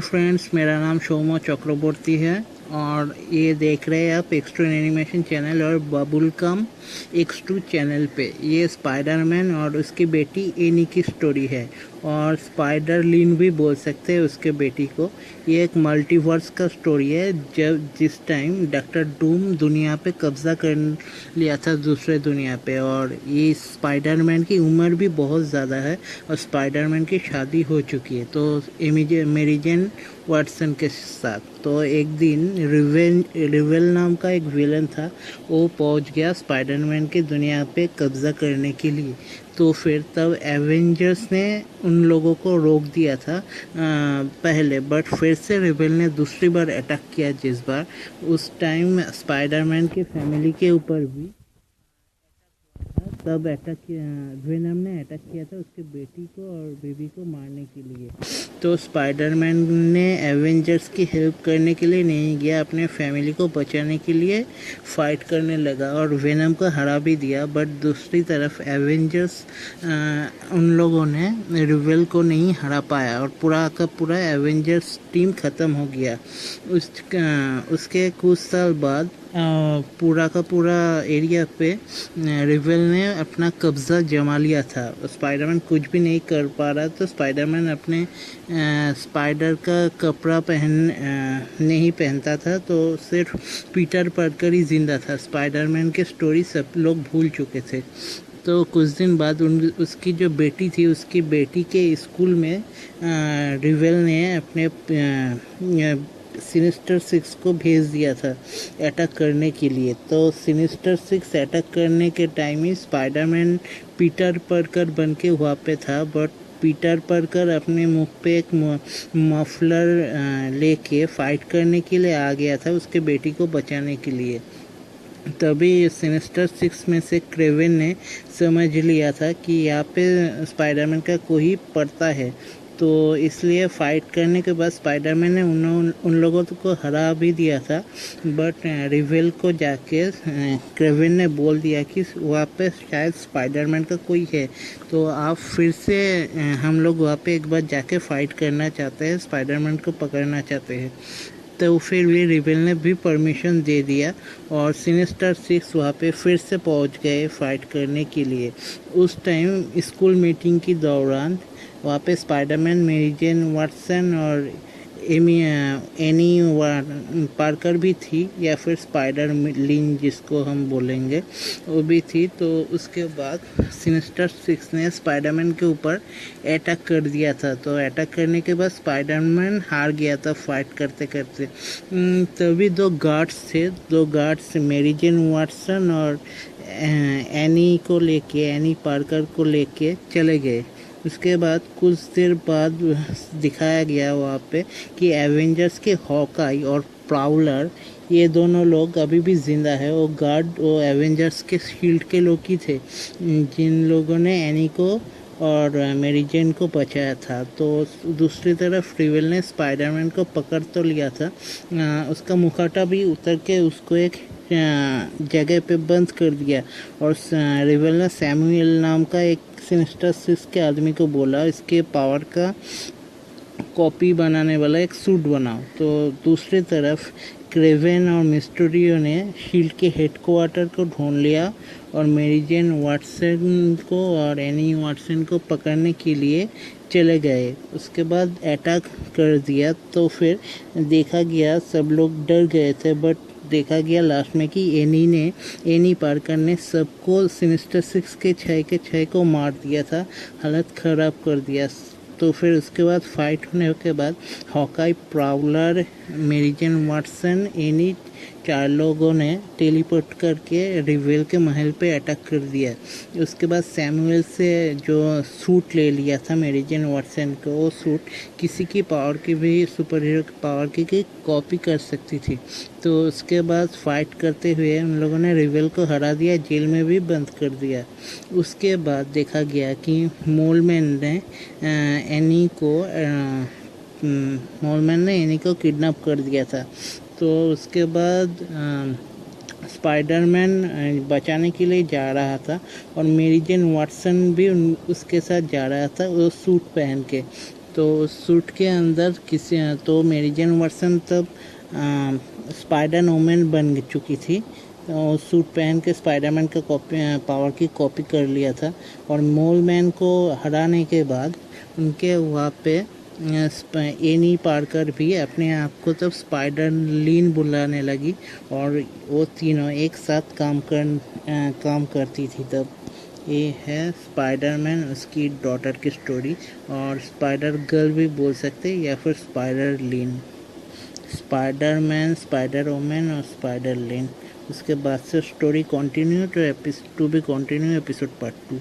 Friends, मेरा नाम शोमो चक्रवर्ती है और ये देख रहे हैं आप X2 एनिमेशन चैनल और बबुल कम X2 चैनल पे। ये स्पाइडरमैन और उसकी बेटी एनी की स्टोरी है और स्पाइडर लिन भी बोल सकते हैं उसके बेटी को। ये एक मल्टीवर्स का स्टोरी है जब जिस टाइम डॉक्टर डूम दुनिया पे कब्जा कर लिया था दूसरे दुनिया पे, और ये स्पाइडरमैन की उम्र भी बहुत ज़्यादा है और स्पाइडरमैन की शादी हो चुकी है तो मेरी जेन वाटसन के साथ। तो एक दिन रिवेल नाम का एक विलन था, वो पहुंच गया स्पाइडरमैन की दुनिया पे कब्जा करने के लिए। तो फिर तब एवेंजर्स ने उन लोगों को रोक दिया था पहले, बट फिर से रिवेल ने दूसरी बार अटैक किया। जिस बार उस टाइम स्पाइडरमैन की फैमिली के ऊपर भी तब अटैक किया, वेनम ने अटैक किया था उसके बेटी को और बेबी को मारने के लिए। तो स्पाइडरमैन ने एवेंजर्स की हेल्प करने के लिए नहीं गया, अपने फैमिली को बचाने के लिए फाइट करने लगा और वेनम को हरा भी दिया। बट दूसरी तरफ एवेंजर्स उन लोगों ने रिवेल को नहीं हरा पाया और पूरा का पूरा एवेंजर्स टीम ख़त्म हो गया। उसके कुछ साल बाद पूरा का पूरा एरिया पे रिवेल ने अपना कब्जा जमा लिया था। स्पाइडरमैन कुछ भी नहीं कर पा रहा, तो स्पाइडरमैन अपने स्पाइडर का कपड़ा नहीं पहनता था, तो सिर्फ पीटर पार्कर ही जिंदा था। स्पाइडरमैन की स्टोरी सब लोग भूल चुके थे। तो कुछ दिन बाद उसकी जो बेटी थी, उसकी बेटी के स्कूल में रिवेल ने अपने सिनिस्टर 6 को भेज दिया था अटैक करने के लिए। तो सिनिस्टर 6 अटैक करने के टाइम ही स्पाइडरमैन पीटर पार्कर बन के वहाँ पे था, बट पीटर पार्कर अपने मुंह पे एक मफलर लेके फाइट करने के लिए आ गया था उसके बेटी को बचाने के लिए। तभी सिनिस्टर 6 में से क्रेवन ने समझ लिया था कि यहाँ पे स्पाइडरमैन का कोई पड़ता है, तो इसलिए फाइट करने के बाद स्पाइडरमैन ने उन लोगों को हरा भी दिया था। बट रिवेल को जाके क्रेवन ने बोल दिया कि वहाँ पे शायद स्पाइडरमैन का कोई है, तो आप फिर से हम लोग वहाँ पे एक बार जाके फाइट करना चाहते हैं, स्पाइडरमैन को पकड़ना चाहते हैं। तो फिर भी रिवेल ने भी परमिशन दे दिया और सिनिस्टर 6 वहाँ पे फिर से पहुँच गए फाइट करने के लिए। उस टाइम स्कूल मीटिंग के दौरान वहाँ पे स्पाइडरमैन, मेरी जेन वाटसन और एनी पार्कर भी थी, या फिर स्पाइडर लिन जिसको हम बोलेंगे, वो भी थी। तो उसके बाद सिनिस्टर 6 ने स्पाइडरमैन के ऊपर अटैक कर दिया था। तो अटैक करने के बाद स्पाइडरमैन हार गया था फाइट करते करते। तभी दो गार्ड्स मेरी जेन वाटसन और एनी पार्कर को लेके चले गए। उसके बाद कुछ देर बाद दिखाया गया वहाँ पे कि एवेंजर्स के हॉकाई और प्राउलर, ये दोनों लोग अभी भी जिंदा है। वो एवेंजर्स के शील्ड के लोग ही थे जिन लोगों ने एनी को और मेरी जेन को बचाया था। तो दूसरी तरफ रिवेल ने स्पाइडरमैन को पकड़ तो लिया था, उसका मुखौटा भी उतर के उसको एक जगह पे बंद कर दिया और रिवेल ने सैमुअल नाम का एक सिनिस्टर 6 के आदमी को बोला इसके पावर का कॉपी बनाने वाला एक सूट बनाओ। तो दूसरी तरफ क्रेवन और मिस्टीरियो ने शील्ड के हेडक्वार्टर को ढूंढ लिया और मेरी जेन वाटसन को और एनी वाटसन को पकड़ने के लिए चले गए। उसके बाद अटैक कर दिया। तो फिर देखा गया सब लोग डर गए थे, बट देखा गया लास्ट में कि एनी पार्कर ने सबको सिनिस्टर 6 के 6 को मार दिया था, हालत ख़राब कर दिया। तो फिर उसके बाद फाइट होने के बाद हॉकाई, प्राउलर, मेरी जेन वाटसन, एनी, 4 लोगों ने टेलीपोर्ट करके रिवेल के महल पे अटैक कर दिया। उसके बाद सैमुअल से जो सूट ले लिया था मेरी जेन वाटसन को, वो सूट किसी की पावर की भी, सुपर हीरो की पावर की कॉपी कर सकती थी। तो उसके बाद फाइट करते हुए उन लोगों ने रिवेल को हरा दिया, जेल में भी बंद कर दिया। उसके बाद देखा गया कि मोलमैन ने एनी को किडनैप कर दिया था। तो उसके बाद स्पाइडरमैन बचाने के लिए जा रहा था और मेरी जेन वाटसन भी उसके साथ जा रहा था, वो सूट पहन के। तो सूट के अंदर किसी तो मेरी जेन वर्सन तब स्पाइडर वुमन बन चुकी थी। तो सूट पहन के स्पाइडरमैन का पावर की कॉपी कर लिया था। और मोल मैन को हराने के बाद उनके वहाँ पे एनी पार्कर भी अपने आप को तब स्पाइडर लीन बुलाने लगी और वो तीनों एक साथ काम करती थी। तब ये है स्पाइडरमैन उसकी डॉटर की स्टोरी, और स्पाइडर गर्ल भी बोल सकते हैं या फिर Spider Lean. Spiderman, Spider Woman और स्पाइडर लीन। उसके बाद से story continue to be continue episode part 2।